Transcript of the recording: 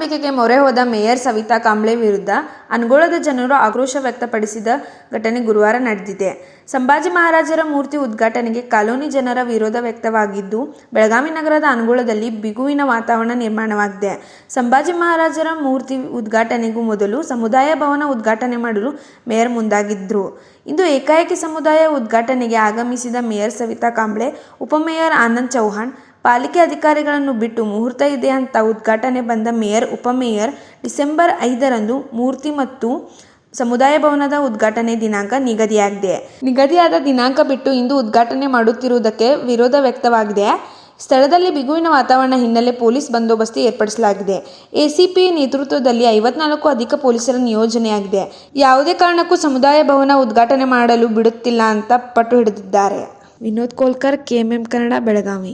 ನಂಬಿಕೆಗೆ ಮೊರೆ ಹೋದ ಮೇಯರ್ ಸವಿತಾ ಕಾಂಬ್ಳೆ ವಿರುದ್ಧ ಅನಗೋಳದ ಜನರು ಆಕ್ರೋಶ ವ್ಯಕ್ತಪಡಿಸಿದ ಘಟನೆ ಗುರುವಾರ ನಡೆದಿದೆ. ಸಂಭಾಜಿ ಮಹಾರಾಜರ ಮೂರ್ತಿ ಉದ್ಘಾಟನೆಗೆ ಕಾಲೋನಿ ಜನರ ವಿರೋಧ ವ್ಯಕ್ತವಾಗಿದ್ದು, ಬೆಳಗಾವಿ ನಗರದ ಅನಗೋಳದಲ್ಲಿ ಬಿಗುವಿನ ವಾತಾವರಣ ನಿರ್ಮಾಣವಾಗಿದೆ. ಸಂಭಾಜಿ ಮಹಾರಾಜರ ಮೂರ್ತಿ ಉದ್ಘಾಟನೆಗೂ ಮೊದಲು ಸಮುದಾಯ ಭವನ ಉದ್ಘಾಟನೆ ಮಾಡಲು ಮೇಯರ್ ಮುಂದಾಗಿದ್ರು. ಇಂದು ಏಕಾಏಕಿ ಸಮುದಾಯ ಉದ್ಘಾಟನೆಗೆ ಆಗಮಿಸಿದ ಮೇಯರ್ ಸವಿತಾ ಕಾಂಬ್ಳೆ, ಉಪಮೇಯರ್ ಆನಂದ್ ಚೌಹಾಣ್, ಪಾಲಿಕೆ ಅಧಿಕಾರಿಗಳನ್ನು ಬಿಟ್ಟು ಮುಹೂರ್ತ ಇದೆ ಅಂತ ಉದ್ಘಾಟನೆ ಬಂದ ಮೇಯರ್, ಉಪಮೇಯರ್ ಡಿಸೆಂಬರ್ 5ರಂದು ಮೂರ್ತಿ ಮತ್ತು ಸಮುದಾಯ ಭವನದ ಉದ್ಘಾಟನೆ ದಿನಾಂಕ ನಿಗದಿಯಾಗಿದೆ. ನಿಗದಿಯಾದ ದಿನಾಂಕ ಬಿಟ್ಟು ಇಂದು ಉದ್ಘಾಟನೆ ಮಾಡುತ್ತಿರುವುದಕ್ಕೆ ವಿರೋಧ ವ್ಯಕ್ತವಾಗಿದೆ. ಸ್ಥಳದಲ್ಲಿ ಬಿಗುವಿನ ವಾತಾವರಣ ಹಿನ್ನೆಲೆ ಪೊಲೀಸ್ ಬಂದೋಬಸ್ತ್ ಏರ್ಪಡಿಸಲಾಗಿದೆ. ಎಸಿಪಿ ನೇತೃತ್ವದಲ್ಲಿ 54 ಅಧಿಕ ಪೊಲೀಸರ ನಿಯೋಜನೆಯಾಗಿದೆ. ಯಾವುದೇ ಕಾರಣಕ್ಕೂ ಸಮುದಾಯ ಭವನ ಉದ್ಘಾಟನೆ ಮಾಡಲು ಬಿಡುತ್ತಿಲ್ಲ ಅಂತ ಪಟ್ಟು ಹಿಡಿದಿದ್ದಾರೆ. ವಿನೋದ್ ಕೋಲ್ಕರ್, KMM ಕನ್ನಡ, ಬೆಳಗಾವಿ.